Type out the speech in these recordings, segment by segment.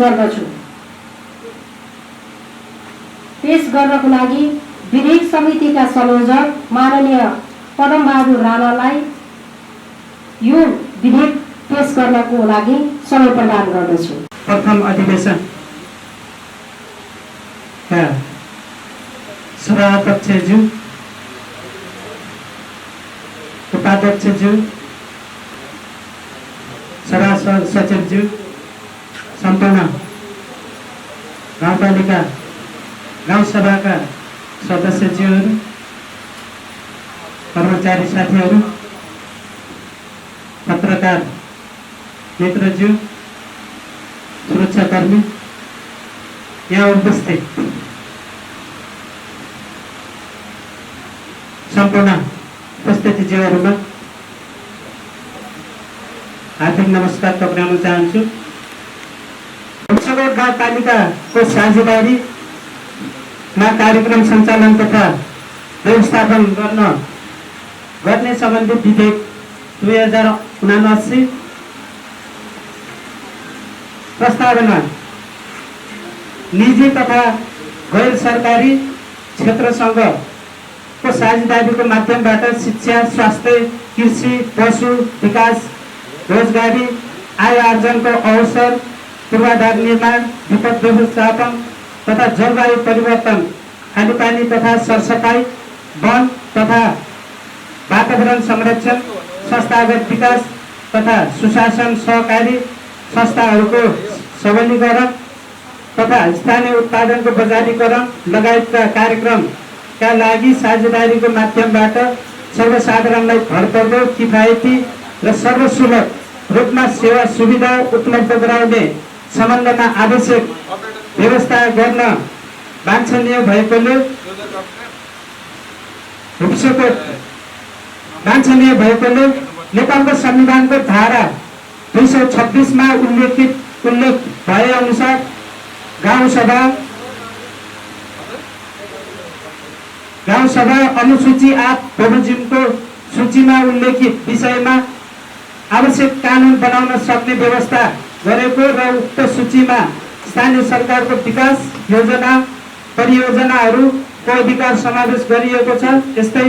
गर्दछु। पेश गर्नको लागि विधेयक समितिका संयोजक माननीय पदमबहादुर राणालाई यो विधेयक पेश गर्नको लागि समय प्रदान गर्दछु। प्रथम अधिवेशन सभाध्यक्षज्यू, उपाध्यक्षज्यू, सभा सचिवज्यू, सम्पूर्ण गाउँपालिका गाउँसभाका सदस्यज्यूहरू, कर्मचारी साथीहरू, पत्रकार मित्रज्यू, सुरक्षाकर्मी, यहाँ उपस्थित सम्पूर्ण उपस्थितिज्यूहरूमा हार्दिक नमस्कार टक्राउन चाहन्छु। भुक्सगढ गाउँपालिकाको साझेदारीमा कार्यक्रम सञ्चालन तथा व्यवस्थापन गर्ने सम्बन्धी विधेयक 2079 प्रस्तावना निजी तथा गैर सरकारी क्षेत्रसँगको साझेदारीको माध्यमबाट शिक्षा, स्वास्थ्य, कृषि, पशु विकास, रोजगारी, आय आर्जनको अवसर, पूर्वाधार निर्माण, विपद व्यवस्थापन तथा जलवायु परिवर्तन, खानेपानी तथा सरसफाई, वन तथा वातावरण संरक्षण, संस्थागत विकास तथा सुशासन, सहकारी संस्थाहरूको सबलीकरण तथा स्थानीय उत्पादनको बजारीकरण लगायतका कार्यक्रमका लागि साझेदारीको माध्यमबाट सर्वसाधारणलाई भरपर्दो, किफायती र सर्वसुलभ रूपमा सेवा सुविधा उपलब्ध गराउने सम्बन्धमा आवश्यक व्यवस्था गर्न वाञ्छनीय भएकोले नेपालको संविधानको धारा 226 मा उल्लेख भए अनुसार गाउँसभा अनुसूची 8 बमोजिमको सूचीमा उल्लेखित विषयमा आवश्यक कानुन बनाउन सक्ने व्यवस्था गरेको र उक्त सूचीमा स्थानीय सरकारको विकास योजना परियोजनाहरूको अधिकार समावेश गरिएको छ। यस्तै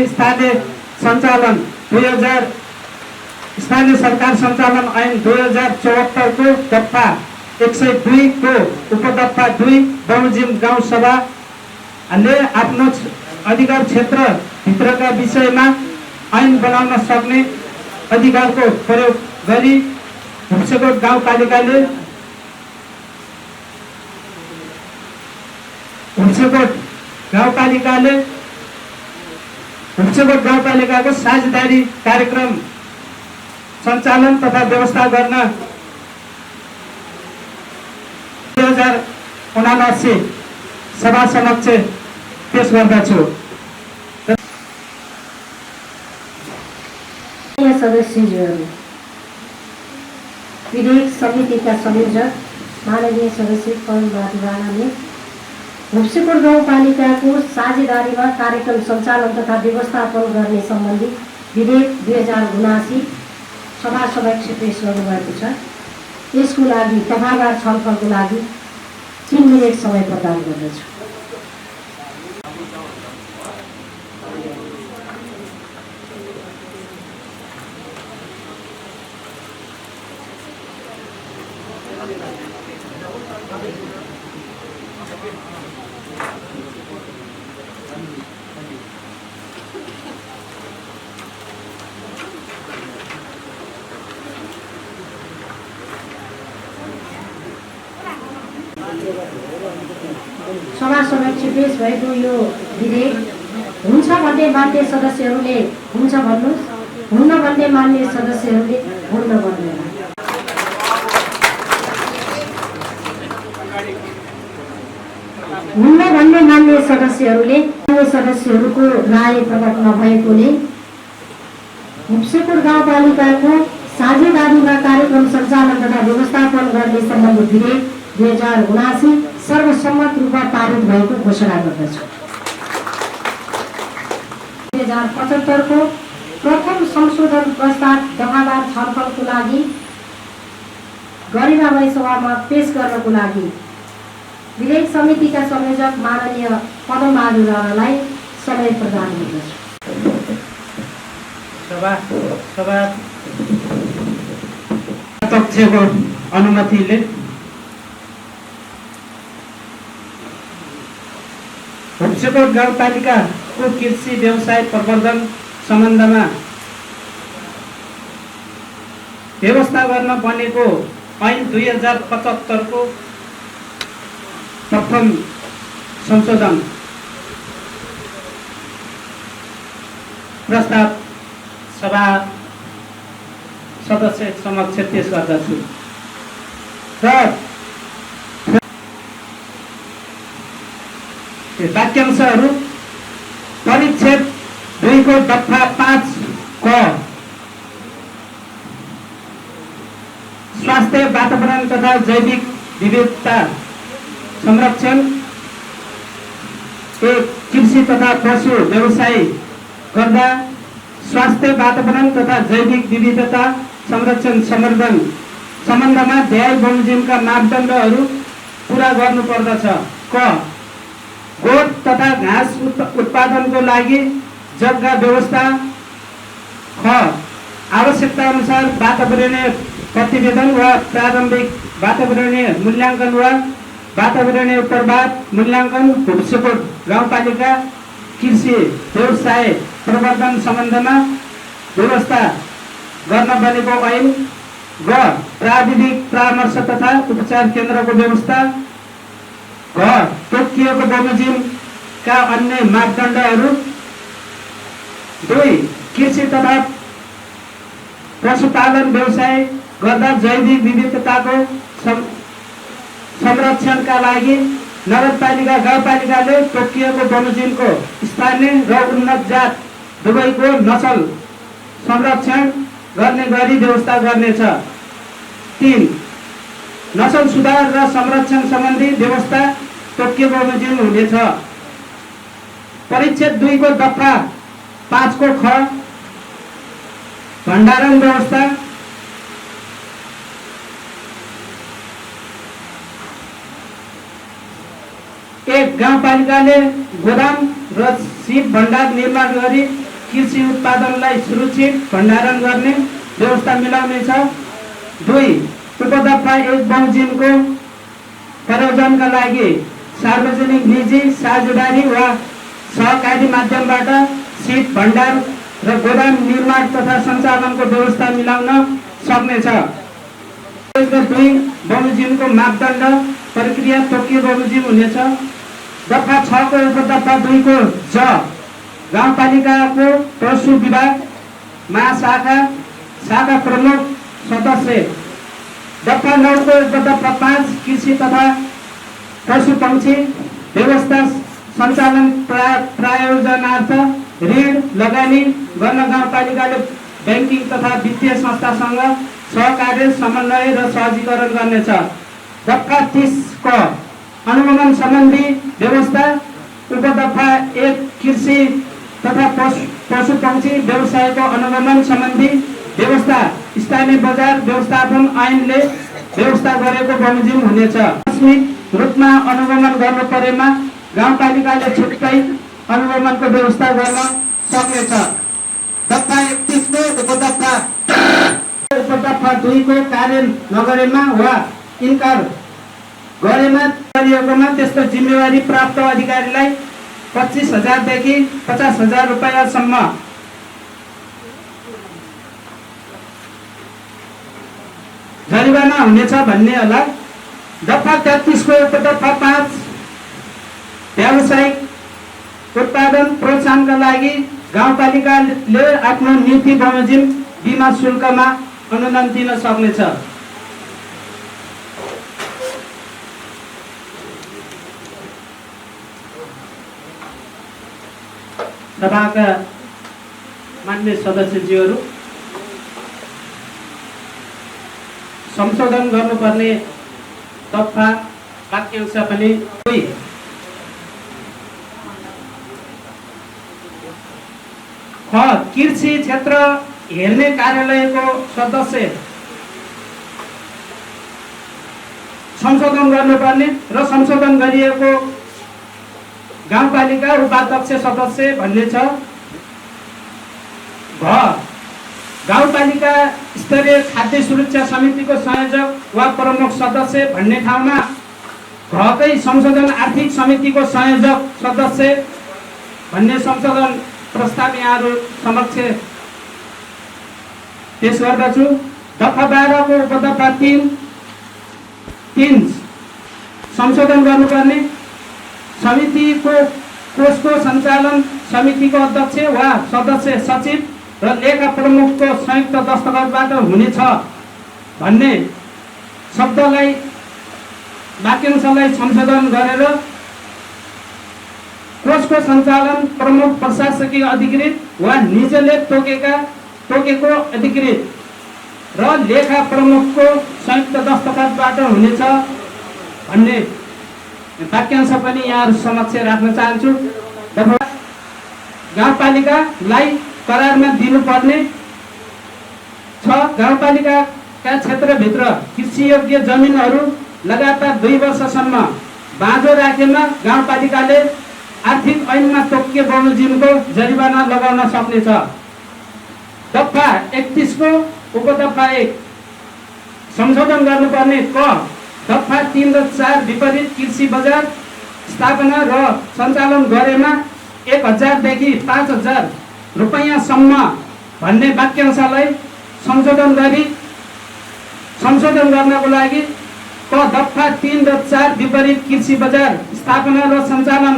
स्थानीय सरकार सञ्चालन ऐन 2074 को दफा 102 को उपदफा 2 बमोजिम गाउँसभाले आफ्नो अधिकार क्षेत्र भित्रका विषयमा ऐन बनाउन सक्ने अधिकारको प्रयोग गरी भुक्सगढ गाउँपालिकाको साझेदारी कार्यक्रम सञ्चालन तथा व्यवस्था गर्न 2079 सभा समक्ष पेश गर्दछु। सदस्यज्यूहरू, विधेयक समितिका संयोजक माननीय सदस्य पदमबहादुर राणाले भुक्सगढ गाउँपालिकाको साझेदारीमा कार्यक्रम सञ्चालन तथा व्यवस्थापन गर्ने सम्बन्धी विधेयक 2079 सभा समक्ष पेश गर्नुभएको छ। यसको लागि तथागार छलफलको लागि 3 मिनेट समय प्रदान गर्दछु। सभा समक्ष पेश भएको यो विधेयक हुन्छ भन्ने मान्य सदस्यहरूले हुन्छ भन्नुहोस्, हुन्न भन्ने मान्य सदस्यहरूले हुन्न भन्नुहोला। हुन्न भन्ने मान्य सदस्यहरूको राय प्रकट नभएकोले भुक्सगढ गाउँपालिकाको साझेदारीमा कार्यक्रम सञ्चालन तथा व्यवस्थापन गर्ने सम्बन्धी विधेयक 2079 सर्वसम्मत रूपमा पारित भएको घोषणा गर्दछु। 2075 को प्रथम संशोधन प्रस्ताव दफावार छलफलको लागि गरिमामय सभामा पेश गर्नको लागि विधेयक समितिका संयोजक माननीय पदमबहादुर राणालाई समय प्रदान गर्दछु। सभाध्यक्षको अनुमतिले भुप्सेकोट गाउँपालिकाको कृषि व्यवसाय प्रवर्धन सम्बन्धमा व्यवस्था गर्न बनेको ऐन 2075 को प्रथम संशोधन प्रस्ताव सभा सदस्य समक्ष पेश गर्दछु र वाक्यांशहरू परिच्छेद 2 को दफा 5 क स्वास्थ्य वातावरण तथा जैविक विविधता संरक्षण, कृषि तथा पशु व्यवसाय गर्दा स्वास्थ्य वातावरण तथा जैविक विविधता संरक्षण सम्वर्धन सम्बन्धमा ध्यान बमोजिमका मापदण्डहरू पूरा गर्नुपर्दछ। क गोठ तथा घाँस उत्पादनको लागि जग्गा व्यवस्था। ख आवश्यकता अनुसार वातावरणीय प्रतिवेदन वा प्रारम्भिक वातावरणीय मूल्याङ्कन वा वातावरणीय प्रभाव मूल्याङ्कन भुप्सेकोट गाउँपालिका कृषि व्यवसाय प्रवर्धन सम्बन्धमा व्यवस्था गर्न बनेको ऐन। ग प्राविधिक परामर्श तथा उपचार केन्द्रको व्यवस्था। घ तोकिएको बमोजिमका अन्य मापदण्डहरू। 2 कृषि तथा पशुपालन व्यवसाय गर्दा जैविक विविधताको संरक्षणका लागि नगरपालिका गाउँपालिकाले तोकिएको बमोजिमको स्थानीय र उन्नत जात दुवैको नसल संरक्षण गर्ने गरी व्यवस्था गर्नेछ। 3 नसल सुधार र संरक्षण सम्बन्धी व्यवस्था तोकिएको बमोजिम हुनेछ। परिच्छेद 2 को दफा 5 को ख भण्डारण व्यवस्था। 1 गाउँपालिकाले गोदाम र शीत भण्डार निर्माण गरी कृषि उत्पादनलाई सुरक्षित भण्डारण गर्ने व्यवस्था मिलाउनेछ। 2 उपदफा 1 बमोजिमको प्रायोजनका लागि सार्वजनिक निजी साझेदारी वा सहकारी माध्यमबाट शीत भण्डार र गोदाम निर्माण तथा सञ्चालनको व्यवस्था मिलाउन सक्नेछ। 2 बमोजिमको मापदण्ड प्रक्रिया तोकिएको बमोजिम हुनेछ। दफा 6 को उपदफा 2 को ज गाउँपालिकाको पशु विभाग महाशाखा शाखा प्रमुख सदस्य। दफा 9 को उपदफा 5 कृषि तथा पशु पंक्षी व्यवस्था सञ्चालन प्रायोजनार्थ ऋण लगानी गर्न गाउँपालिकाले ब्याङ्किङ तथा वित्तीय संस्थासँग सहकार्य समन्वय र सहजीकरण गर्नेछ। दफा 30 को अनुगमन सम्बन्धी व्यवस्था। उपदफा 1 कृषि तथा पशु पंक्षी व्यवसायको अनुगमन सम्बन्धी व्यवस्था स्थानीय बजार व्यवस्थापन ऐनले व्यवस्था गरेको बमोजिम हुनेछ। आकस्मिक रूपमा अनुगमन गर्नु परेमा गाउँपालिकाले छुट्टै अनुगमनको व्यवस्था गर्न सक्नेछ। दफा 31 को उपदफा 2 को कार्य नगरेमा वा इन्कार गरेमा गरिएकोमा त्यस्तो जिम्मेवारी प्राप्त अधिकारीलाई 25,000 देखि 50,000 रुपैयाँसम्म जरिवाना हुनेछ भन्ने होला। दफा 33 को उपदफा 5 व्यावसायिक उत्पादन प्रोत्साहनका लागि गाउँपालिकाले आफ्नो नीति बमोजिम बिमा शुल्कमा अनुदान दिन सक्नेछ। सभाका मान्य सदस्यज्यूहरू, संशोधन गर्नुपर्ने दफा वाक्यांश पनि कृषि क्षेत्र हेर्ने कार्यालयको सदस्य संशोधन गर्नुपर्ने र संशोधन गरिएको गाउँपालिका उपाध्यक्ष सदस्य भन्ने छ। गाउँपालिका स्तरीय खाद्य सुरक्षा समितिको संयोजक वा प्रमुख सदस्य भन्ने ठाउँमा घकै संशोधन आर्थिक समितिको संयोजक सदस्य भन्ने संशोधन प्रस्ताव यहाँहरू समक्ष पेश गर्दछु। दफा 12 को उपदफा 3 संशोधन गर्नुपर्ने समितिको कोषको सञ्चालन समितिको अध्यक्ष वा सदस्य सचिव र लेखा प्रमुखको संयुक्त दस्तखतबाट हुनेछ भन्ने शब्दलाई वाक्यांशलाई संशोधन गरेर कोषको सञ्चालन प्रमुख प्रशासकीय अधिकृत वा निजले तोकेको अधिकृत र लेखा प्रमुखको संयुक्त दस्तखतबाट हुनेछ भन्ने वाक्यांश पनि यहाँहरू समक्ष राख्न चाहन्छु। गाउँपालिकालाई करारमा दिनुपर्ने छ। गाउँपालिकाका क्षेत्रभित्र कृषियोग्य जमिनहरू लगातार 2 वर्षसम्म बाँझो राखेमा गाउँपालिकाले आर्थिक ऐनमा तोकिए बमोजिमको जरिवाना लगाउन सक्नेछ। दफा 31 को उपदफा 1 संशोधन गर्नुपर्ने क दफा 3 र 4 विपरीत कृषि बजार स्थापना र सञ्चालन गरेमा 1000 देखि 5000 रुपैयाँसम्म भन्ने वाक्यांशलाई संशोधन गर्नको लागि क दफा 3 र 4 विपरीत कृषि बजार स्थापना र सञ्चालन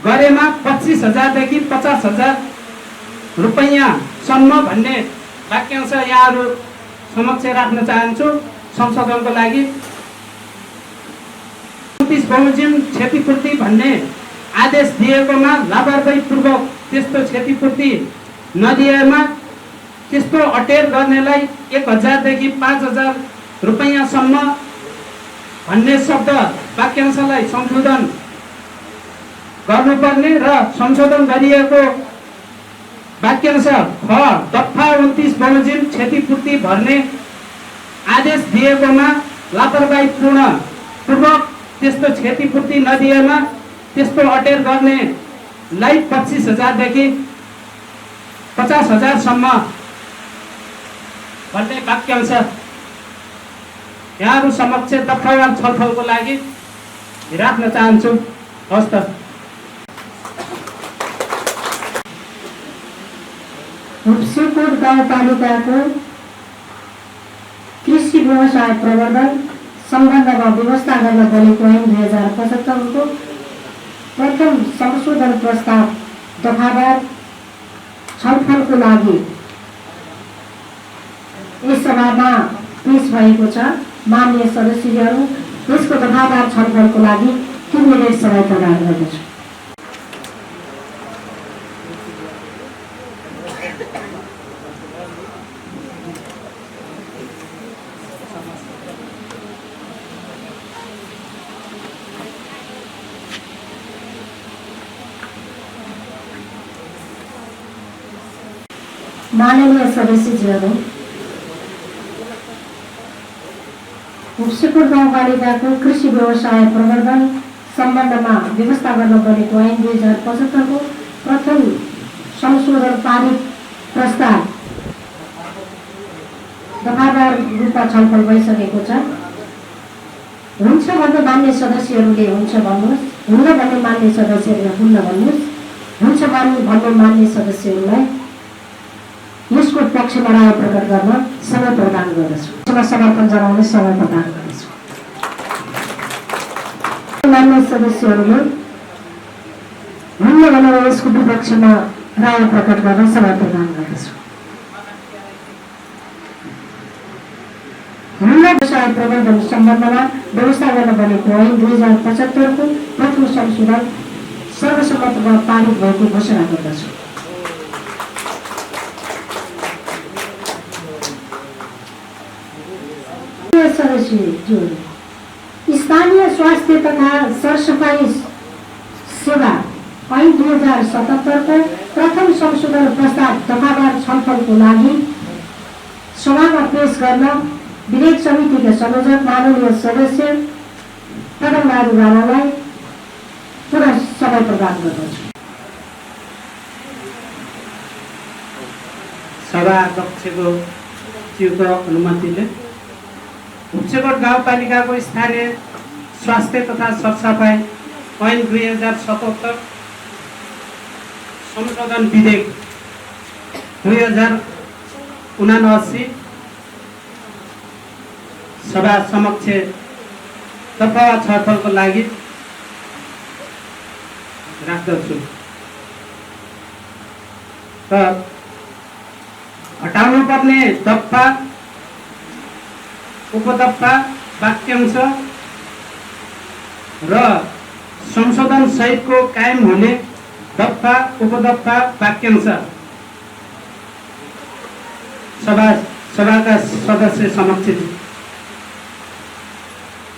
गरेमा 25,000 देखि 50,000 रुपैयाँसम्म भन्ने वाक्यांश यहाँहरू समक्ष राख्न चाहन्छु संशोधनको लागि। बमोजिम क्षतिपूर्ति भन्ने आदेश दिएकोमा लापरवाहीपूर्वक त्यस्तो क्षतिपूर्ति नदिएमा त्यस्तो अटेर गर्नेलाई 1000 देखि 5000 रुपैयाँसम्म भन्ने शब्द वाक्यांशलाई संशोधन गर्नुपर्ने र संशोधन गरिएको वाक्यांश ख दफा 29 बमोजिम क्षतिपूर्ति भर्ने आदेश दिएकोमा लापरवाहीपूर्वक त्यस्तो क्षतिपूर्ति नदिएमा त्यस्तो अटेर गर्नेलाई 25,000 देखि 50,000 सम्म भन्ने वाक्यांश यहाँहरू समक्ष तथ्यवान छलफलको लागि राख्न चाहन्छु। हस्त हुप्सीकोट गाउँपालिकाको कृषि व्यवसाय प्रवर्धन सम्बन्धमा व्यवस्था गर्न बनेको ऐन 2075 को प्रथम संशोधन प्रस्ताव दफावार छलफलको लागि यस सभामा पेश भएको छ। माननीय सदस्यहरू यसको दफावार छलफलको लागि 3 मिनेट समय प्रदान गर्दछु। माननीय सदस्यज्यूहरू, हुप्सीकोट गाउँपालिकाको कृषि व्यवसाय प्रवर्धन सम्बन्धमा व्यवस्था गर्न बनेको ऐन 2075 को प्रथम संशोधन पारित प्रस्ताव दफावार रूपमा छलफल भइसकेको छ। हुन्छ भन्ने मान्य सदस्यहरूले हुन्छ भन्नुहोस्, हुन्न भन्ने मान्य सदस्यहरूले हुन्न भन्नुहोस्, हुन्छ भन्ने मान्य सदस्यहरूलाई यसको पक्षमा राय प्रकट गर्न समय प्रदान गर्दछु। समर्थन जनाउने समय प्रदान गर्दछु। मान्य सदस्यहरूले हुन्न भनेर यसको विपक्षमा राय प्रकट गर्न समय प्रदान गर्दछु। हुन्न व्यवसाय प्रवर्धन सम्बन्धमा व्यवस्था गर्न बनेको ऐन 2075 को प्रथम संशोधन सर्वसम्मतमा पारित भएको घोषणा गर्दछु। स्थानीय स्वास्थ्य तथा सरसफाई सेवा ऐन 2077 को प्रथम संशोधन प्रस्ताव दफावार छलफलको लागि सभामा पेश गर्न विधेयक समितिका संयोजक माननीय सदस्य पदमबहादुर राणालाई पुनः समय प्रदान गर्दछु। सभा अध्यक्षको ज्यूको अनुमतिले उच्चकोट गाउँपालिकाको स्थानीय स्वास्थ्य तथा सरसफाइ ऐन 2077 संशोधन विधेयक 2079 सभा समक्ष तथा छलफलको लागि राख्दछु र हटाउनु पर्ने दफा उपदफा वाक्यांश र संशोधन सहितको कायम हुने दफा उपदफा वाक्यांश सभाका सदस्य समक्ष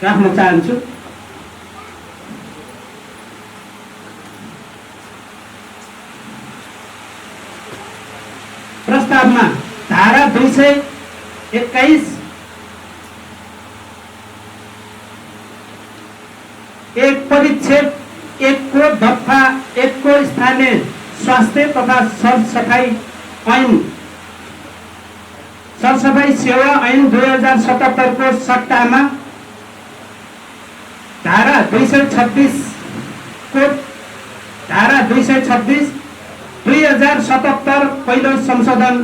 राख्न चाहन्छु। प्रस्तावमा धारा 221 एक परिच्छेद 1 को दफा 1 को स्थानीय स्वास्थ्य तथा सरसफाई ऐन सरसफाई सेवा ऐन 2077 को सट्टामा धारा 226 को धारा 226 2077 पहिलो संशोधन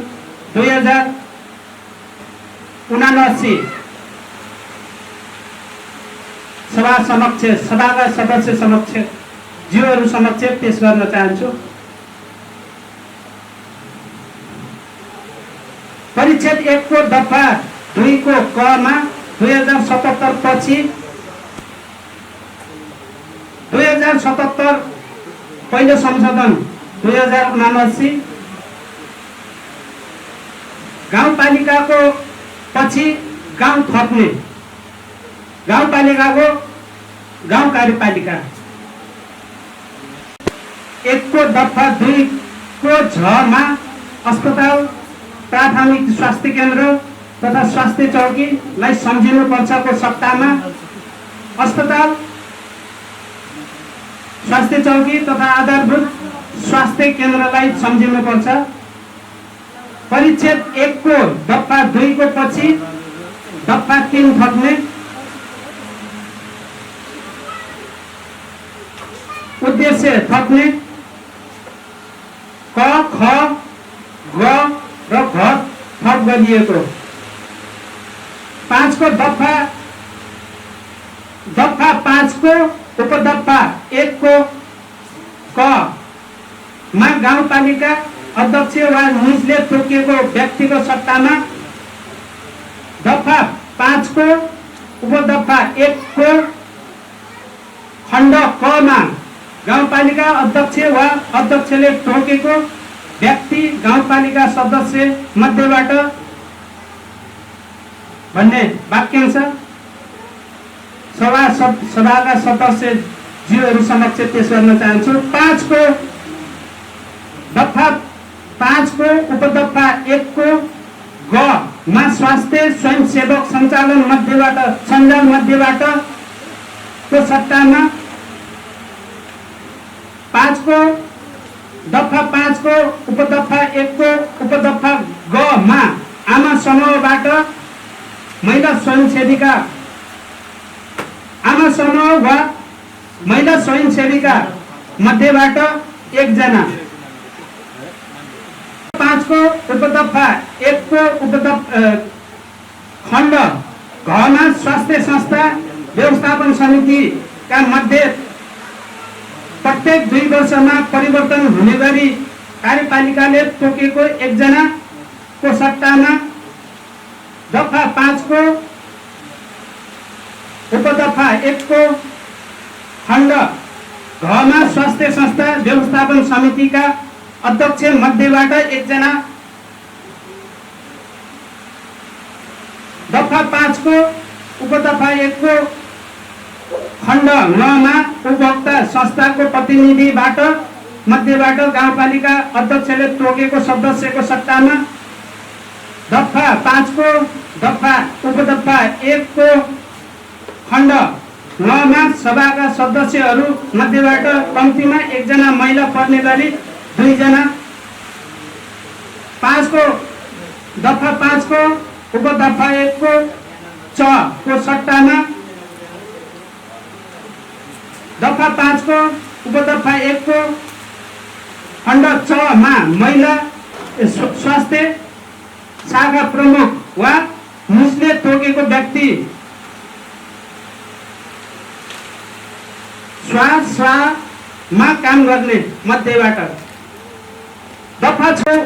2079 सभाका सदस्य समक्ष ज्यूहरू समक्ष पेश गर्न चाहन्छु। परिच्छेद 1 को दफा 2 को क मा 2077 पछि 2077 पहिलो संशोधन 2079 गाउँपालिकाको पछि गाउँ थप्ने गाउँपालिकाको गाउँ कार्यपालिका 1 को दफा 2 को झ मा अस्पताल प्राथमिक स्वास्थ्य केन्द्र तथा स्वास्थ्य चौकीलाई सम्झिनु पर्छको सट्टामा अस्पताल स्वास्थ्य चौकी तथा आधारभूत स्वास्थ्य केन्द्रलाई सम्झिनु पर्छ। परिच्छेद 1 को दफा 2 को पछि दफा 3 थप्ने उद्देश्य थप्ने क ख ग र घ थप गरिएको 5 को दफा 5 को उपदफा 1 को क मा गाउँपालिका अध्यक्ष वा निजले तोकिएको व्यक्तिको सट्टामा दफा 5 को उपदफा 1 को खण्ड क मा गाउँपालिका अध्यक्ष वा अध्यक्षले तोकेको व्यक्ति गाउँपालिका सदस्य मध्येबाट भन्ने वाक्यांश सभाका सदस्य ज्यूहरू समक्ष पेश गर्न चाहन्छु। 5 को दफा 5 को उपदफा 1 को ग मा स्वास्थ्य स्वयंसेवक सञ्जाल मध्येबाट को सट्टामा 5 को दफा 5 को उपदफा 1 को उपदफा ग मा आमा समूहबाट महिला स्वयंसेविका आमा समूह वा महिला स्वयंसेविका मध्येबाट 1 जना 5 को उपदफा 1 को खण्ड घ मा स्वास्थ्य संस्था व्यवस्थापन समितिका मध्ये प्रत्येक 2 वर्षमा परिवर्तन हुने गरी कार्यपालिकाले तोकेको 1 जना को सट्टामा दफा 5 को उपदफा 1 को खण्ड घ मा स्वास्थ्य संस्था व्यवस्थापन समितिका अध्यक्ष मध्येबाट 1 जना दफा 5 को उपदफा 1 को खण्ड न मा उपभोक्ता संस्थाको प्रतिनिधिबाट मध्येबाट गाउँपालिका अध्यक्षले तोकेको सदस्यको सट्टामा दफा 5 को दफा उपदफा 1 को खण्ड 9 मा सभाका सदस्यहरू मध्येबाट कम्तीमा 1 जना महिला पर्ने गरी 2 जना 5 को दफा 5 को उपदफा 1 को च को सट्टामा दफा 5 को उपदफा 1 को खण्ड 6 मा महिला स्वास्थ्य शाखा प्रमुख वा मुसले तोकेको व्यक्ति मा काम गर्ने मध्येबाट दफा 6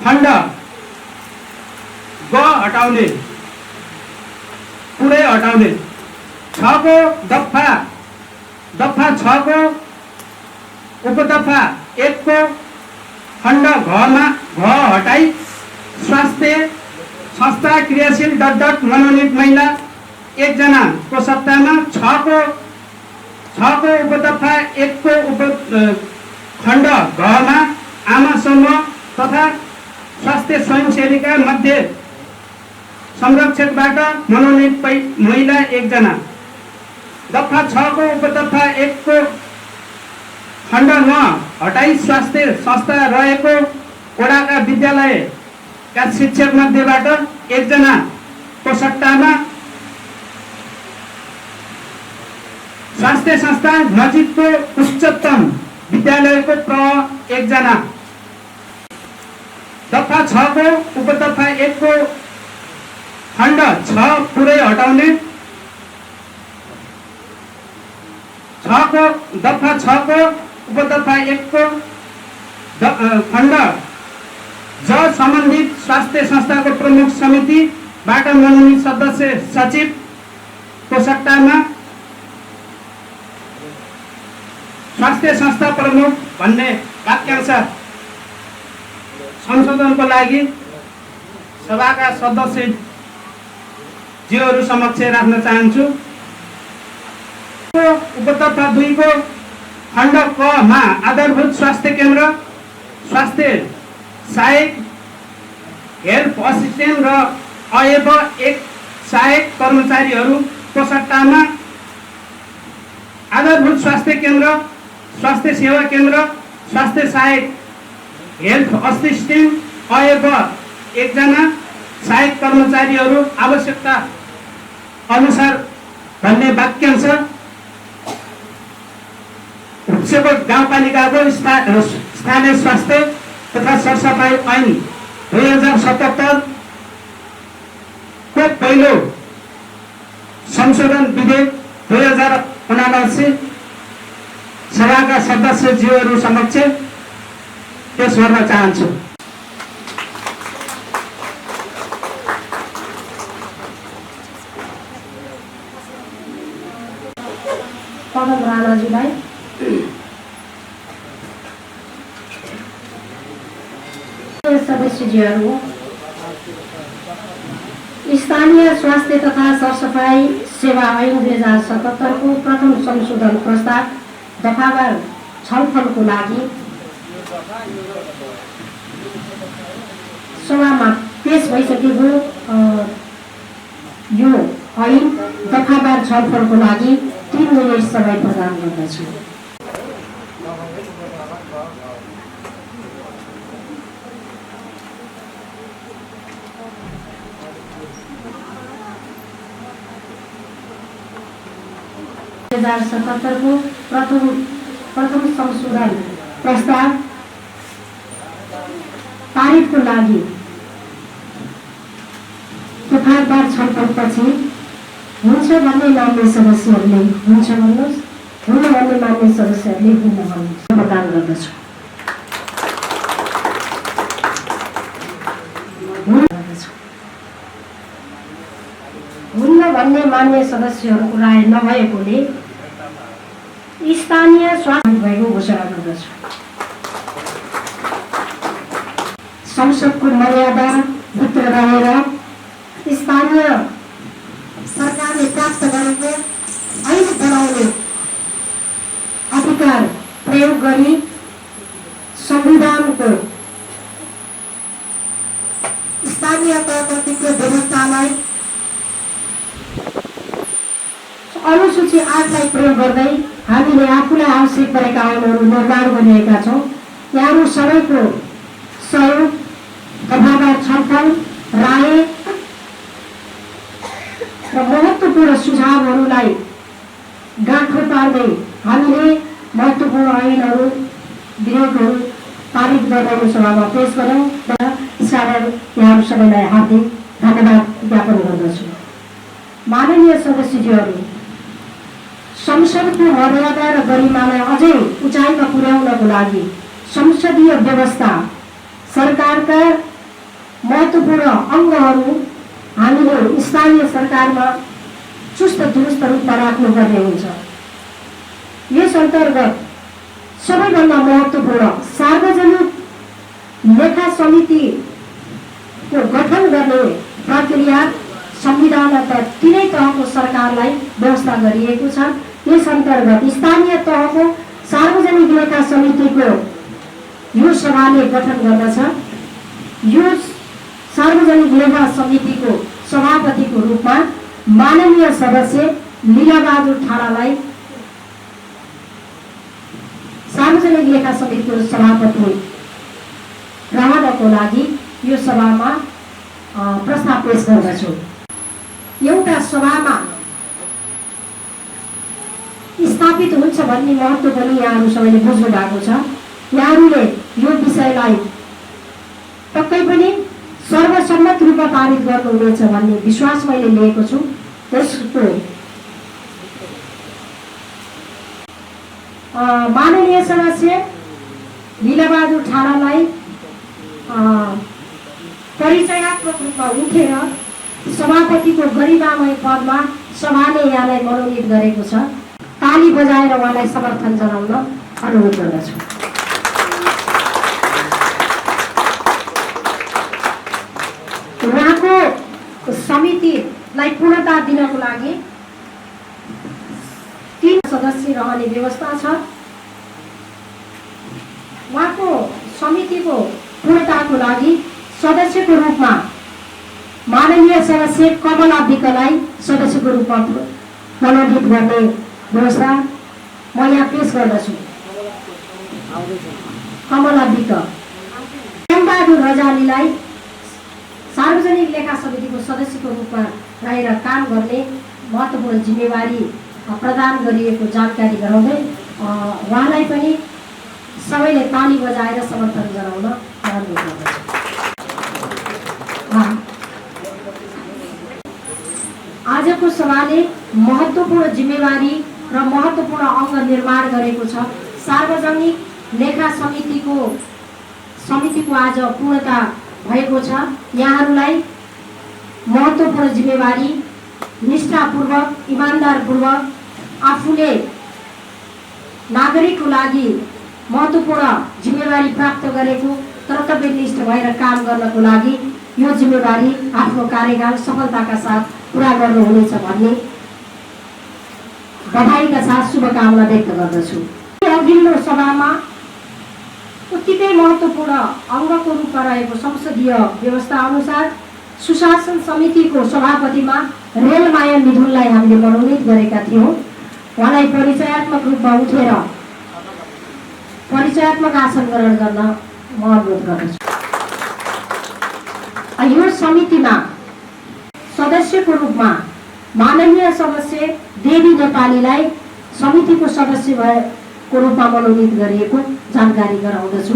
खण्ड ग हटाउने पुरै हटाउने 6 को दफा 6 को उपदफा 1 को खण्ड घ मा घ हटाई स्वास्थ्य संस्था क्रियाशील मनोनीत महिला 1 जना को सत्तामा 6 को उपदफा 1 को खण्ड घ मा आमा समूह तथा स्वास्थ्य स्वयंसेविका मध्ये संरक्षकबाट मनोनीत महिला 1 जना दफा 6 को उपदफा 1 को खण्ड 9 हटाई स्वास्थ्य संस्था रहेको वडाका विद्यालयका शिक्षक मध्येबाट 1 जना को सट्टामा स्वास्थ्य संस्था नजिकको उच्चतम विद्यालयको प्रह 1 जना दफा 6 को उपदफा 1 को खण्ड 6 पुरै हटाउने 6 को दफा 6 को उपदफा 1 को खण्ड ज सम्बन्धित स्वास्थ्य संस्थाको प्रमुख समितिबाट मनोनीत सदस्य सचिव को सट्टामा स्वास्थ्य संस्था प्रमुख भन्ने वाक्यांश संशोधनको लागि सभाका सदस्य जीवहरू समक्ष राख्न चाहन्छु। उपदफा 2 को खण्ड क मा आधारभूत स्वास्थ्य केन्द्र स्वास्थ्य सहायक हेल्थ असिस्टेन्ट र अयब 1 सहायक कर्मचारीहरूको सट्टामा आधारभूत स्वास्थ्य केन्द्र स्वास्थ्य सेवा केन्द्र स्वास्थ्य सहायक हेल्थ असिस्टेन्ट अयब 1 जना सहायक कर्मचारीहरू आवश्यकता अनुसार भन्ने वाक्यांश हुक्सेकोट गाउँपालिकाको स्थानीय स्वास्थ्य तथा सरसफाई ऐन 2077 को पहिलो संशोधन विधेयक 2079 सभाका सदस्य जीवहरू समक्ष पेश गर्न चाहन्छु। पवन राणाजीलाई सदस्यजीहरू स्थानीय स्वास्थ्य तथा सरसफाई सेवा ऐन 2077 को प्रथम संशोधन प्रस्ताव दफावार छलफलको लागि सभामा पेश भइसकेको यो ऐन दफावार छलफलको लागि 3 मिनेट समय प्रदान गर्दछु। को प्रथम संशोधन प्रस्ताव पारितको लागि तथार्थ छलफलपछि हुन्छ भन्ने मान्ने सदस्यहरूले हुन्छ भन्नुहोस्, हुन भन्ने मान्ने सदस्यहरूले हुन भन्नुहोस्। प्रदान गर्दछु। हुन्न भन्ने मान्ने सदस्यहरूको राय नभएकोले स्थानीय स्वास्थ्य भएको घोषणा गर्दछु। संसदको मर्यादा भित्र रहेर स्थानीय सरकारले प्राप्त गरेको ऐन बनाउने अधिकार प्रयोग गरी संविधानको स्थानीय तहको व्यवस्था व्यवस्थालाई अनुसूची 8लाई प्रयोग गर्दै हामीले आफूलाई आवश्यक परेका ऐनहरू निर्माण गरिरहेका छौँ। यहाँहरू सबैको सहयोग, तथागत छलफल, राय र महत्त्वपूर्ण सुझावहरूलाई गाँठो पार्दै हामीले महत्त्वपूर्ण ऐनहरू, विधेयकहरू पारित गर्दै सभामा पेश गरौँ। यसकारण यहाँहरू सबैलाई हार्दिक धन्यवाद ज्ञापन गर्दछु। माननीय सदस्यज्यूहरू, संसदको मर्यादा र गरिमालाई अझै उचाइमा पुर्याउनको लागि संसदीय व्यवस्था, सरकारका महत्त्वपूर्ण अङ्गहरू हामीले स्थानीय सरकारमा चुस्त दुरुस्त रूपमा राख्नुपर्ने हुन्छ। यस अन्तर्गत सबैभन्दा महत्त्वपूर्ण सार्वजनिक लेखा समितिको गठन गर्ने प्रक्रिया संविधानमा तीनै तहको सरकारलाई व्यवस्था गरिएको छ। यस अन्तर्गत स्थानीय तहको सार्वजनिक लेखा समितिको यो सभाले गठन गर्दछ। यो सार्वजनिक लेखा समितिको सभापतिको रूपमा माननीय सदस्य लीलाबहादुर ठाडालाई सार्वजनिक लेखा समितिको सभापति रहनको लागि यो सभामा प्रस्ताव पेश गर्दछु। एउटा सभामा स्थापित हुन्छ भन्ने महत्त्व पनि यहाँहरू सबैले बुझ्नु भएको छ। यहाँहरूले यो विषयलाई पक्कै पनि सर्वसम्मत रूपमा पारित गर्नुहुनेछ भन्ने विश्वास मैले लिएको छु। त्यसको माननीय सदस्य लीलाबहादुर ठाडालाई परिचयात्मक रूपमा उठेर सभापतिको गरिमामय पदमा सभाले यहाँलाई मनोनित गरेको छ। ताली बजाएर उहाँलाई समर्थन जनाउन अनुरोध गर्दछु। उहाँको समितिलाई पूर्णता दिनको लागि 3 सदस्य रहने व्यवस्था छ। उहाँको समितिको पूर्णताको लागि सदस्यको रूपमा माननीय सदस्य कमला विकलाई सदस्यको रूपमा मनोनित गर्ने व्यवस्था म यहाँ पेश गर्दछु। कमला विक, श्यामबहादुर रजालीलाई सार्वजनिक लेखा समितिको सदस्यको रूपमा रहेर काम गर्ने महत्त्वपूर्ण जिम्मेवारी प्रदान गरिएको जानकारी गराउँदै उहाँलाई पनि सबैले ताली बजाएर समर्थन जनाउन अनुरोध गर्दछु। आजको सभाले महत्त्वपूर्ण जिम्मेवारी र महत्त्वपूर्ण अङ्ग निर्माण गरेको छ। सार्वजनिक लेखा समितिको आज पूर्णता भएको छ। यहाँहरूलाई महत्त्वपूर्ण जिम्मेवारी निष्ठापूर्वक, इमान्दारपूर्वक आफूले नागरिकको लागि महत्त्वपूर्ण जिम्मेवारी प्राप्त गरेको कर्तव्यनिष्ठ भएर काम गर्नको लागि यो जिम्मेवारी आफ्नो कार्यकाल सफलताका साथ पुरा गर्नुहुनेछ भन्ने बधाईका साथ शुभकामना व्यक्त गर्दछु। अघिल्लो सभामा उत्तिकै महत्त्वपूर्ण अङ्गको रूपमा रहेको संसदीय व्यवस्था अनुसार सुशासन समितिको सभापतिमा रेलमाया मिथुनलाई हामीले मनोनित गरेका थियौँ। उहाँलाई परिचयात्मक रूपमा उठेर परिचयात्मक आसन ग्रहण गर्न म अनुरोध गर्दछु। यो समितिमा सदस्यको रूपमा माननीय सदस्य देवी नेपालीलाई समितिको सदस्यको रूपमा मनोनित गरिएको जानकारी गराउँदछु।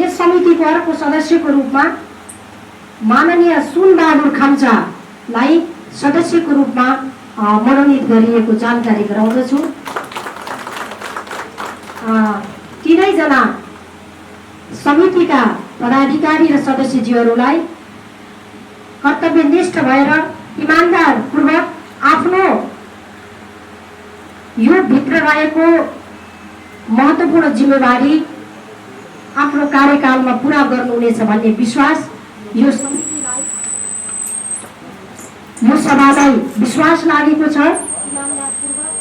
यस समितिको अर्को सदस्यको रूपमा माननीय सुनबहादुर खाम्चालाई सदस्यको रूपमा मनोनित गरिएको जानकारी गराउँदछु। तीनैजना समितिका पदाधिकारी र सदस्यज्यूहरूलाई कर्तव्यनिष्ठ भएर इमान्दारपूर्वक आफ्नो यो भित्र रहेको महत्त्वपूर्ण जिम्मेवारी आफ्नो कार्यकालमा पुरा गर्नुहुनेछ भन्ने विश्वास यो समितिलाई, यो सभालाई विश्वास लागेको छ।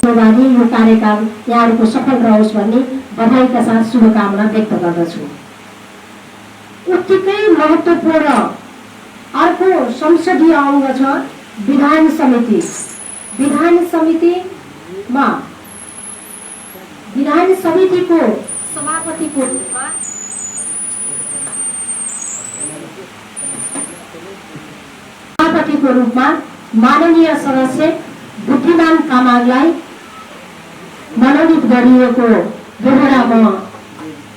जिम्मेवारी यो कार्यकाल यहाँहरूको सफल रहोस् भन्ने बधाईका साथ शुभकामना व्यक्त गर्दछु। उत्तिकै महत्त्वपूर्ण अर्को संसदीय अङ्ग छ विधान समिति। विधान समितिको सभापतिको रूपमा माननीय सदस्य बुद्धिमान तामाङलाई मनोनित गरिएको बेहोरा म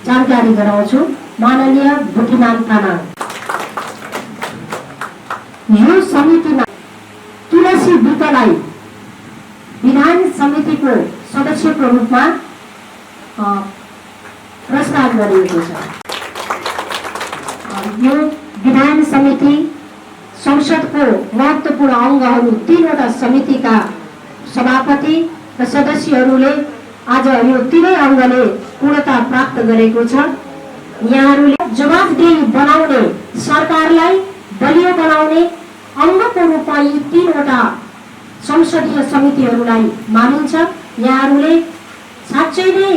जानकारी गराउँछु। माननीय बुद्धिमान तामाङ। यो समितिमा तुलसी विकलाई विधान समितिको सदस्यको रूपमा प्रस्ताव गरिएको छ। यो विधान समिति संसदको महत्त्वपूर्ण अङ्गहरू 3वटा समितिका सभापति र सदस्यहरूले आज यो 3 अङ्गले पूर्णता प्राप्त गरेको छ। यहाँहरूले जवाफदेही बनाउने, सरकारलाई बलियो बनाउने अङ्गको रूपमा यी 3वटा संसदीय समितिहरूलाई मानिन्छ। यहाँहरूले साँच्चै नै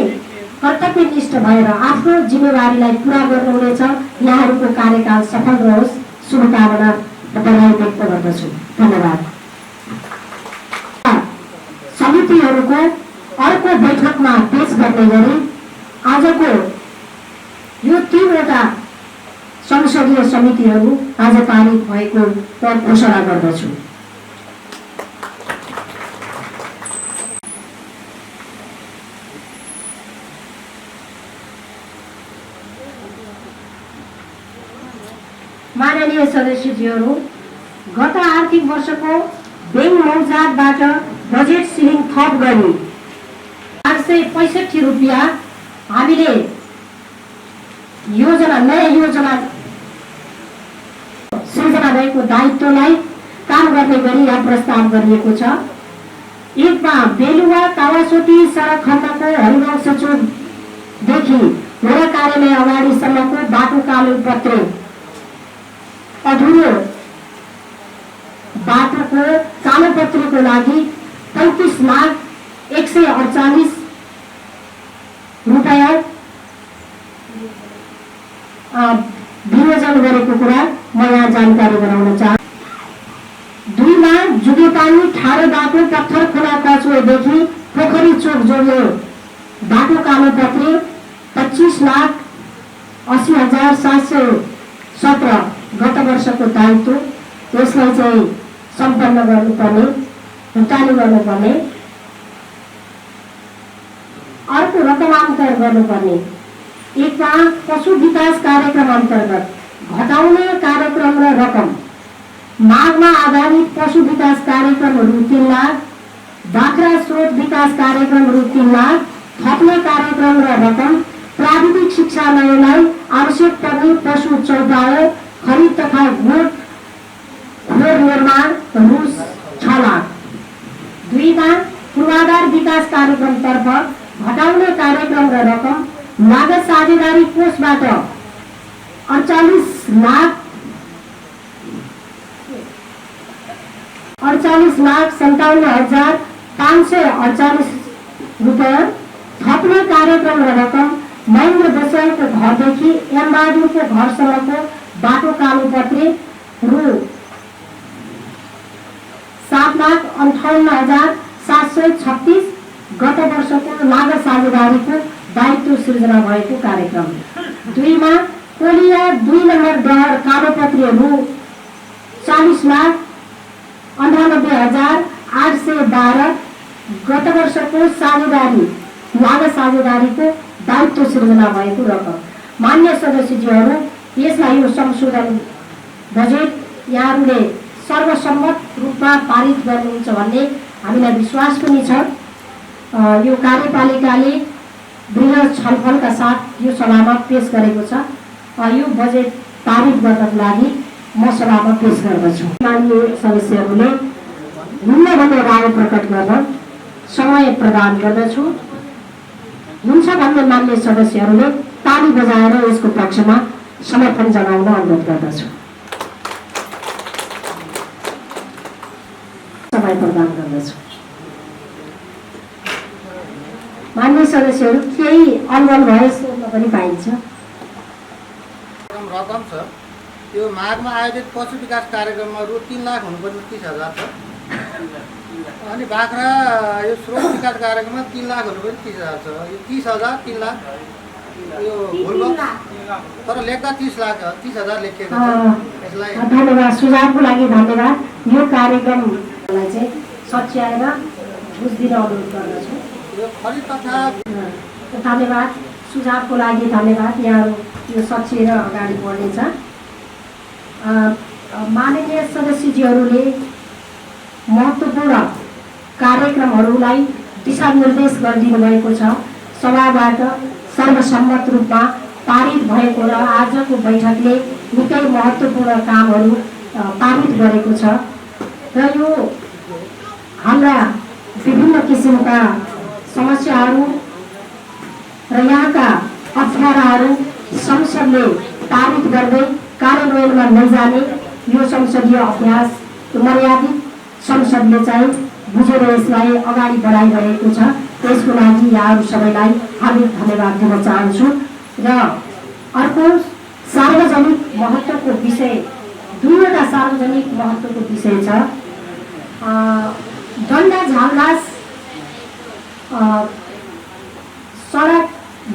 कर्तव्यनिष्ठ भएर आफ्नो जिम्मेवारीलाई पुरा गर्नुहुनेछ। यहाँहरूको कार्यकाल सफल रहोस्, शुभकामना र बधाई व्यक्त गर्दछु। धन्यवाद। समितिहरूको अर्को बैठकमा पेश गर्ने गरी आजको यो 3वटा संसदीय समितिहरू आज पारित भएको घोषणा गर्दछु। माननीय सदस्यज्यूहरू, गत आर्थिक वर्षको बैंक मौजातबाट बजेट सिलिङ थप गरी 865 रुपियाँ हामीले नयाँ योजना सृजना भएको दायित्वलाई काम गर्ने गरी यहाँ प्रस्ताव गरिएको छ। एकमा बेलुवा कावासोटी सडक खण्डको हरिवंश चोकदेखि वडा कार्यालय अगाडिसम्मको बाटो कालोपत्रे अधुरो बाटोको कालोपत्रेको लागि 35,148 रुपियाँ विनियोजन गरेको कुरा म यहाँ जानकारी गराउन चाहन्छु। 2मा जुगेपानी ठाडो बाटो पत्थर खोला कचुवेदेखि पोखरी चोक जोड्ने बाटो कालोपत्रे 25,80,717 गत वर्षको दायित्व, त्यसलाई चाहिँ सम्पन्न गर्नुपर्ने, भुक्तानी गर्नुपर्ने, अर्को रकमान्तर गर्नुपर्ने। एकमा पशु विकास कार्यक्रम अन्तर्गत घटाउने कार्यक्रम र रकम, मागमा आधारित पशु विकास कार्यक्रम रु 3 लाख, बाख्रा स्रोत विकास कार्यक्रम रु 3 लाख, थप्ने कार्यक्रम र रकम, प्राविधिक शिक्षालयलाई आवश्यक पर्ने पशु चौपाल खरिद तथा गोठ खोर निर्माण रु 6 लाख। 2मा पूर्वाधार विकास कार्यक्रमतर्फ घटाउने कार्यक्रम र रकम, लागत साझेदारी कोषबाट 48,57,548 रुपियाँ, थप्ने कार्यक्रम र रकम, महेन्द्र देसाईको घरदेखि एम बहादुरको घरसम्मको बाटो कालोपत्रे रु 7,58,736 गत वर्षको लागत साझेदारीको दायित्व सृजना भएको कार्यक्रम। 2मा कोलिया 2 नम्बर डहर कालोपत्रे रु 40,98,812 गत वर्षको साझेदारी लागत साझेदारीको दायित्व सृजना भएको रकम। मान्य सदस्यज्यूहरू, यसलाई यो संशोधन बजेट यहाँहरूले सर्वसम्मत रूपमा पारित गर्नुहुन्छ भन्ने हामीलाई विश्वास पनि छ। यो कार्यपालिकाले बृहत छलफलका साथ यो सभामा पेश गरेको छ। यो बजेट पारित गर्नको लागि म सभामा पेश गर्दछु। माननीय सदस्यहरूले हुन्न भन्ने राय प्रकट गर्न समय प्रदान गर्दछु। हुन्छ भन्ने मान्य सदस्यहरूले ताली बजाएर यसको पक्षमा समर्थन जनाउन अनुरोध गर्दछु। समय प्रदान गर्दछु। मान्य सदस्यहरू, केही अनबन भए सोध्न पनि पाइन्छ। रकम छ यो माघमा आयोजित पशु विकास कार्यक्रममा रु 3 लाख हुनुपर्ने 30,000 छ। अनि बाख्रा यो स्रोत विकास कार्यक्रममा 3 लाख हुनुपर्ने 30,000 छ। यो 30,000 3 लाख यो भुल भयो। तर लेख्दा 30 लाख 30,000 लेखिएको छ। यसलाई धन्यवाद, सुझावको लागि धन्यवाद। यो कार्यक्रमलाई चाहिँ सच्याएर बुझ्दिन अनुरोध गर्दछु। यो खरिद तथा धन्यवाद, सुझावको लागि धन्यवाद। यहाँहरू यो सच्याएर अगाडि बढ्नेछ। माननीय सदस्यज्यूहरूले महत्त्वपूर्ण कार्यक्रमहरूलाई दिशानिर्देश गरिदिनु भएको छ। सभाबाट सर्वसम्मत रूपमा पारित भएको र आजको बैठकले निकै महत्त्वपूर्ण कामहरू पारित गरेको छ र यो हाम्रा विभिन्न किसिमका समस्याहरू र यहाँका अप्ठ्याराहरू संसदले पारित गर्दै कार्यान्वयनमा नजाने यो संसदीय अभ्यास मर्यादित संसदले चाहिँ बुझेर यसलाई अगाडि बढाइरहेको छ। त्यसको लागि यहाँहरू सबैलाई हार्दिक धन्यवाद दिन चाहन्छु। र अर्को सार्वजनिक महत्त्वको विषय, दुईवटा सार्वजनिक महत्त्वको विषय छ। डन्डा झालघास सडक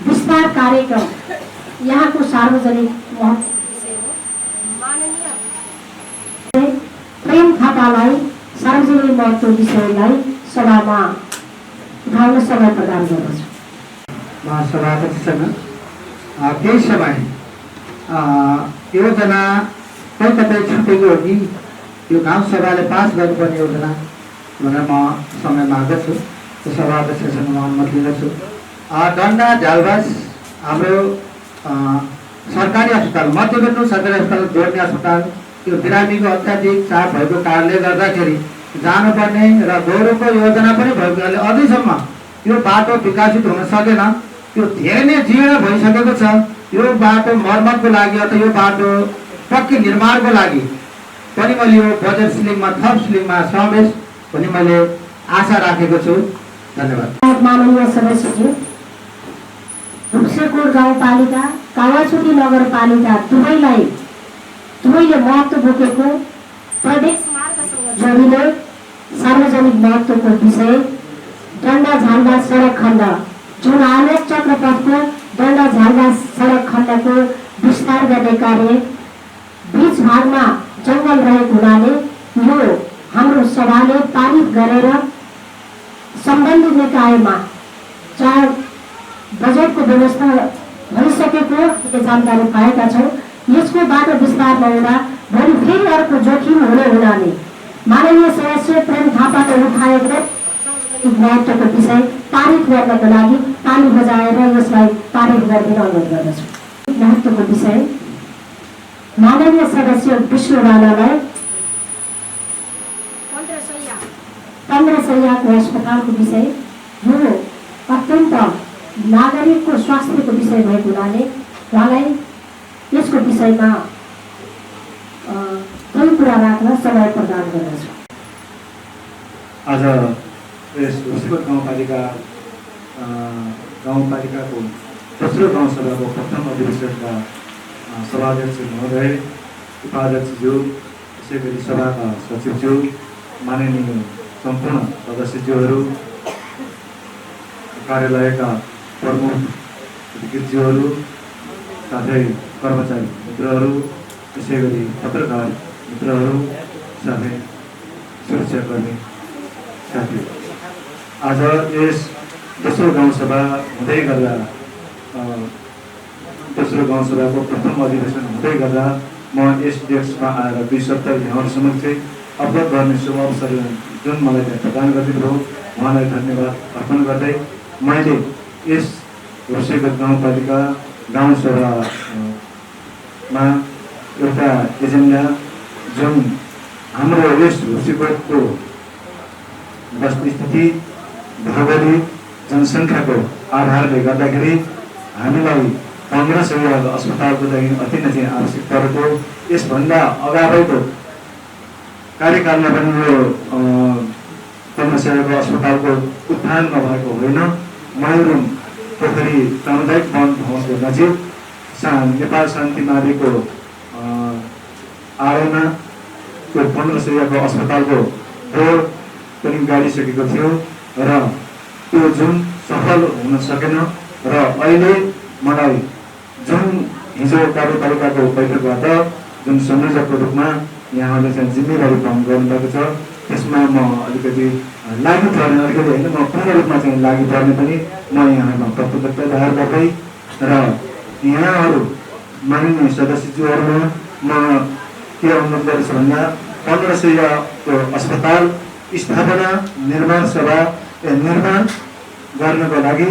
विस्तार कार्यक्रम यहाँको सार्वजनिक महत्त्व प्रेम थापालाई सार्वजनिक महत्त्व विषयलाई सभामा उठाउन समय प्रदान गर्दछु। सभापतिसँग केही समय योजना कतै छुटेको हो कि यो गाउँ सभाले पास गर्नुपर्ने योजना भनेर म समय माग्दछु। त्यो सभापतिसँग म अनुमति लिँदछु। डन्डा झालबास हाम्रो सरकारी अस्पताल, मध्यबिन्दु सरकारी अस्पताल जोड्ने अस्पताल, यो बिरामीको अत्याधिक चाप भएको कारणले गर्दाखेरि जानुपर्ने र गौरवको योजना पनि भएको कारणले अझैसम्म यो बाटो विकसित हुन सकेन। यो धेरै नै जीर्ण भइसकेको छ। यो बाटो मर्मतको लागि अथवा यो बाटो पक्की निर्माणको लागि पनि मैले यो बजेट स्लिममा थप स्लिममा समावेश हुने मैले आशा राखेको छु। धन्यवाद। माननीय सदस्यज्यू, रुप्सेकोट गाउँपालिका, कावाचुटी नगरपालिका दुवैले महत्त्व बोकेको प्रदेश मार्गसँग जोडिने सार्वजनिक महत्त्वको विषय डन्डा झालघास सडक खण्ड, जुन आलोक चक्रपथको डन्डा झालघास सडक खण्डको विस्तार गर्ने कार्य बीच भागमा जङ्गल रहेको हुनाले यो हाम्रो सभाले पारित गरेर सम्बन्धित निकायमा चाहे बजेटको व्यवस्था भइसकेको जानकारी पाएका छौँ। यसको बाटो विस्तार नहुँदा भोलि फेरि अर्को जोखिम हुने हुनाले माननीय सदस्य प्रेम थापाले उठाएको महत्त्वको विषय पारित गर्नको लागि ताली बजाएर यसलाई पारित गरिदिन अनुरोध गर्दछु। महत्त्वको विषय माननीय सदस्य विष्णु राणालाई 15 शय्याको अस्पतालको विषय यो अत्यन्त नागरिकको स्वास्थ्यको विषय भएको हुनाले उहाँलाई यसको विषयमा केही कुरा राख्न समय प्रदान गर्दछु। आज यस रुप्सेकोट गाउँपालिकाको दोस्रो गाउँसभाको प्रथम अधिवेशनका सभाध्यक्ष महोदय, उपाध्यक्षज्यू, त्यसै गरी सभाका सचिवज्यू, माननीय सम्पूर्ण सदस्यज्यूहरू, कार्यालयका प्रमुख अधिकृतज्यूहरू, साथै कर्मचारी मित्रहरू, त्यसै गरी पत्रकार मित्रहरू, साथै सुरक्षाकर्मी साथीहरू, आज यस दोस्रो गाउँसभा हुँदै गर्दा दोस्रो गाउँसभाको प्रथम अधिवेशन हुँदै गर्दा म यस डेस्कमा आएर 2 सप्ताह यहाँहरू समक्ष अवगत गर्ने शुभ अवसर जुन मलाई त्यहाँ प्रदान गरिदिनुभयो उहाँलाई धन्यवाद अर्पण गर्दै मैले यस रुप्सेकोट गाउँपालिका गाउँसभामा एउटा एजेन्डा जुन हाम्रो यस रुप्सेकोटको वस्तुस्थिति भौगोलिक जनसङ्ख्याको आधारले गर्दाखेरि हामीलाई 15 शय्या अस्पतालको लागि अति नै चाहिँ आवश्यक परेको, यसभन्दा अगाडिको कार्यकालमा पनि यो 15 शय्याको अस्पतालको उत्थान नभएको होइन। मयूरुङ पोखरी सामुदायिक वन भवनको नजिक नेपाल शान्ति माविको आडैमा त्यो 1500 अस्पतालको बोर्ड पनि गाडिसकेको थियो र त्यो जुन सफल हुन सकेन र अहिले मलाई जुन हिजो कार्यपालिकाको बैठकबाट जुन संयोजकको रूपमा यहाँहरूले चाहिँ जिम्मेवारी पालन गर्नुभएको छ त्यसमा म अलिकति लागि पर्ने अलिकति होइन म पूर्ण रूपमा चाहिँ लागि पर्ने पनि म यहाँहरूमा कृतज्ञता जाहेर गर्दै र यहाँहरू माननीय सदस्यज्यूहरूमा म के अनुरोध गर्छु भन्दा 1500 अस्पताल स्थापना निर्माण गर्नको लागि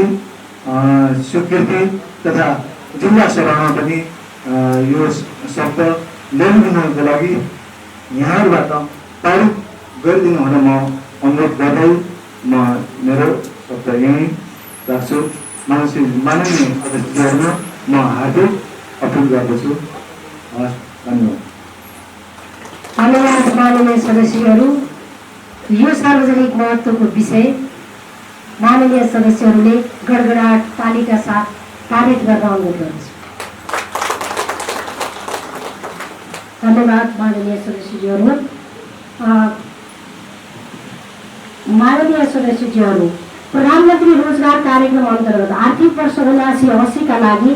स्वीकृति तथा जिल्ला सभामा पनि यो शब्द ल्याइदिनको लागि यहाँहरूबाट पारित गरिदिनु हुन म अनुरोध गर्दै म मेरो शब्द यहीँ राख्छु। माननीय सदस्यहरूमा म हार्दिक अपिल गर्दछु। हस्, धन्यवाद। धन्यवाद माननीय सदस्यहरू। यो सार्वजनिक महत्त्वको विषय माननीय सदस्यहरूले गडगडाट तालीका साथ पारित गर्न अनुरोध गर्दछु। धन्यवाद माननीय सदस्यज्यूहरू। माननीय सदस्यज्यूहरू, प्रधानमन्त्री रोजगार कार्यक्रम अन्तर्गत आर्थिक वर्ष 79-80 का लागि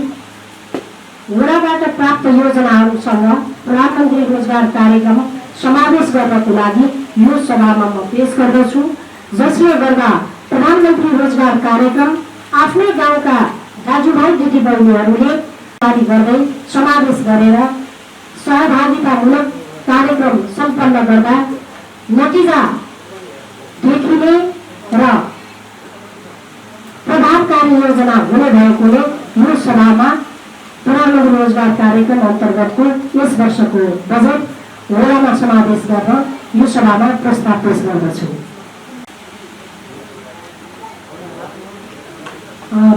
वडाबाट प्राप्त योजनाहरूसँग प्रधानमन्त्री रोजगार कार्यक्रम समावेश गर्नको लागि यो सभामा म पेश गर्दछु, जसले गर्दा प्रधानमन्त्री रोजगार कार्यक्रम आफ्नै गाउँका दाजुभाइ दिदीबहिनीहरूले तयारी गर्दै समावेश गरेर सहभागितामूलक कार्यक्रम सम्पन्न गर्दा नतिजा देखिने र प्रभावकारी योजना हुने भएकोले यो सभामा प्रधानमन्त्री रोजगार कार्यक्रम अन्तर्गतको यस वर्षको बजेट वडामा समावेश गर्न यो सभामा प्रस्ताव पेश गर्दछु।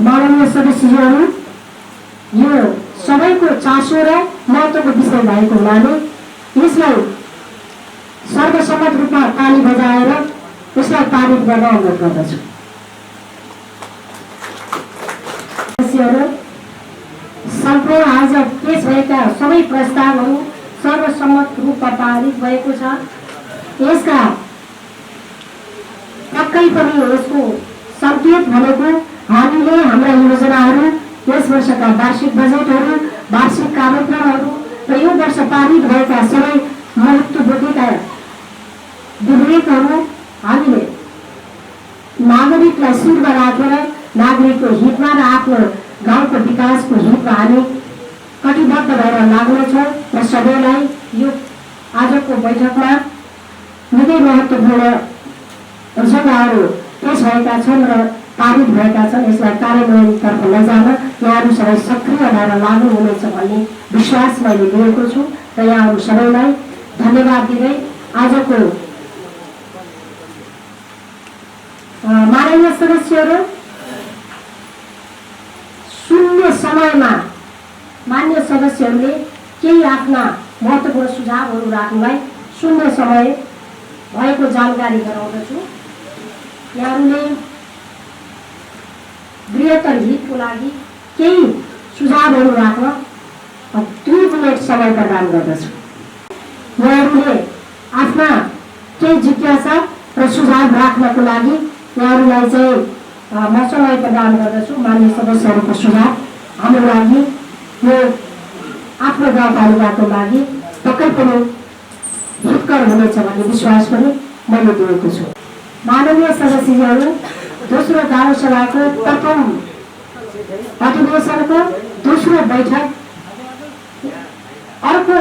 माननीय सदस्यहरू, यो सबैको चासो र महत्त्वको विषय भएको हुनाले यसलाई सर्वसम्मत रूपमा ताली बजाएर यसलाई पारित गर्न अनुरोध गर्दछु। सम्पूर्ण आज पेश भएका सबै प्रस्तावहरू सर्वसम्मत रूपमा पारित भएको छ। यसका पक्कै पनि यसको सङ्केत भनेको हामीले हाम्रा योजनाहरू, यस वर्षका वार्षिक बजेटहरू, वार्षिक कार्यक्रमहरू र यो वर्ष पारित भएका सबै महत्त्व बोकेका विधेयकहरू हामीले नागरिकलाई शीर्षमा राखेर नागरिकको हितमा र आफ्नो गाउँको विकासको हितमा हामी कटिबद्ध भएर लाग्नेछौँ र सबैलाई यो आजको बैठकमा निकै महत्त्वपूर्ण एजेन्डाहरू पेश भएका छन् र पारित भएका छन्। यसलाई कार्यान्वयनतर्फ लैजान यहाँहरू सबै सक्रिय भएर लागू हुनेछ भन्ने विश्वास मैले लिएको छु र यहाँहरू सबैलाई धन्यवाद दिँदै आजको माननीय सदस्यहरू, शून्य समयमा मान्य सदस्यहरूले केही आफ्ना महत्त्वपूर्ण सुझावहरू राख्नुलाई शून्य समय भएको जानकारी गराउँदछु। यहाँहरूले बृहत्तर हितको लागि केही सुझावहरू राख्न 2 मिनट समय प्रदान गर्दछु। यहाँहरूले आफ्ना केही जिज्ञासा र सुझाव राख्नको लागि यहाँहरूलाई चाहिँ म समय प्रदान गर्दछु। मान्य सदस्यहरूको सुझाव हाम्रो लागि यो आफ्नो गाउँपालिकाको लागि पक्कै पनि हितकर हुनेछ भन्ने विश्वास पनि मैले दिएको छु। माननीय सदस्यहरू, दोस्रो गाउँ सभाको प्रथम अधिवेशनको दोस्रो बैठक अर्को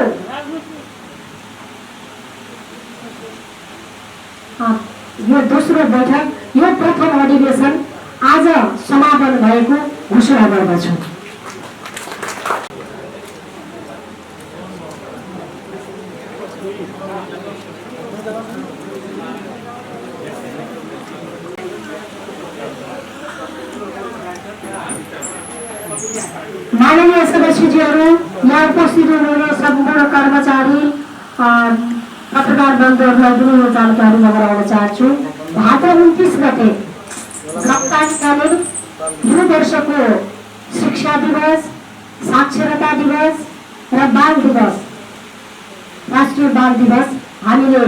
यो दोस्रो बैठक, यो प्रथम अधिवेशन आज समापन भएको घोषणा गर्दछु। माननीय सदस्यज्यूहरू, यहाँ उपस्थित हुनुहुने सम्पूर्ण कर्मचारी, पत्रकार बन्धुहरूलाई पनि यो जानकारी गराउन चाहन्छु। भाद्र 29 गते तत्कालीन यो वर्षको शिक्षा दिवस, साक्षरता दिवस र बाल दिवस राष्ट्रिय बाल दिवस हामीले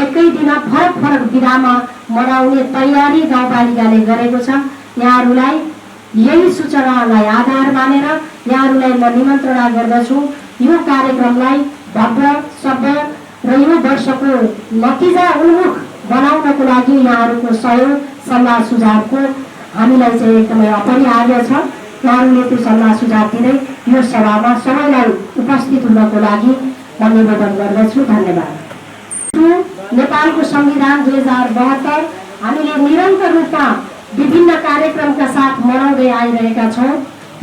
एकै दिन फरक फरक विधामा मनाउने तयारी गाउँपालिकाले गरेको छ। यहाँहरूलाई यही सूचनालाई आधार मानेर यहाँहरूलाई म निमन्त्रणा गर्दछु। यो कार्यक्रमलाई भव्य सभ्य र यो वर्षको नतिजा उन्मुख बनाउनको लागि यहाँहरूको सहयोग सल्लाह सुझावको हामीलाई चाहिँ एकदमै अपरिहार्य छ। यहाँहरूले त्यो सल्लाह सुझाव दिँदै यो सभामा सबैलाई उपस्थित हुनको लागि म निवेदन गर्दछु। धन्यवाद। नेपालको संविधान 2072 हामीले निरन्तर रूपमा विभिन्न कार्यक्रमका साथ मनाउँदै आइरहेका छौँ।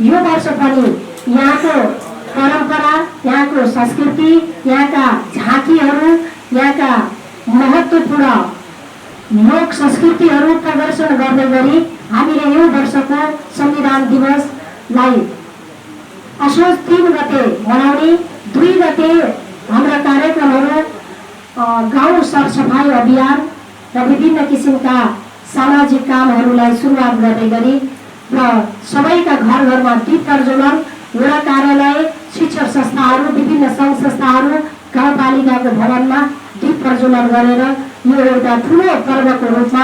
यो वर्ष पनि यहाँको परम्परा, यहाँको संस्कृति, यहाँका झाँकीहरू, यहाँका महत्त्वपूर्ण लोक संस्कृतिहरू प्रदर्शन गर्ने गरी हामीले यो वर्षको संविधान दिवसलाई असोज 3 गते मनाउने। 2 गते हाम्रा कार्यक्रमहरू गाउँ सरसफाई अभियान र विभिन्न किसिमका सामाजिक कामहरूलाई सुरुवात गर्ने गरी र सबैका घर घरमा दीप प्रज्वलन, वडा कार्यालय, शिक्षक संस्थाहरू, विभिन्न सङ्घ संस्थाहरू, गाउँपालिकाको भवनमा दीप प्रज्वलन गरेर यो एउटा ठुलो पर्वको रूपमा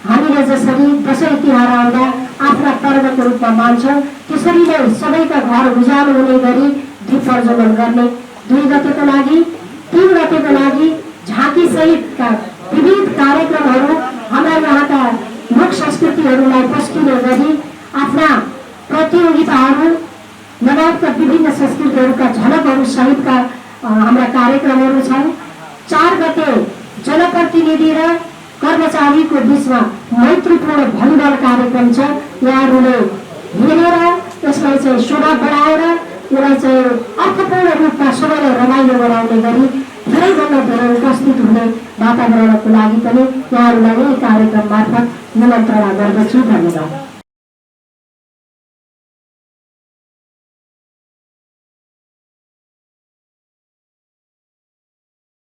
हामीले जसरी दसैँ तिहार आउँदा आफ्ना पर्वको रूपमा मान्छौँ त्यसरी नै सबैका घर उज्यालो हुने गरी दीप प्रज्वलन गर्ने। 2 गतेको लागि, 3 गतेको लागि झाँकी सहितका विविध कार्यक्रमहरू हाम्रा यहाँका लोक संस्कृतिहरूलाई पस्किने गरी आफ्ना प्रतियोगिताहरू लगायतका विभिन्न संस्कृतिहरूका झलकहरू सहितका हाम्रा कार्यक्रमहरू छन्। 4 गते जनप्रतिनिधि र कर्मचारीको बिचमा मैत्रीपूर्ण भलिबल कार्यक्रम छ। यहाँहरूले हेरेर यसलाई चाहिँ शोभा बढाएर यसलाई चाहिँ अर्थपूर्ण रूपमा सबैलाई रमाइलो गराउने गरी धेरैभन्दा धेरै उपस्थित हुने वातावरणको लागि पनि यहाँहरूलाई यही कार्यक्रम मार्फत निमन्त्रणा गर्दछु। धन्यवाद।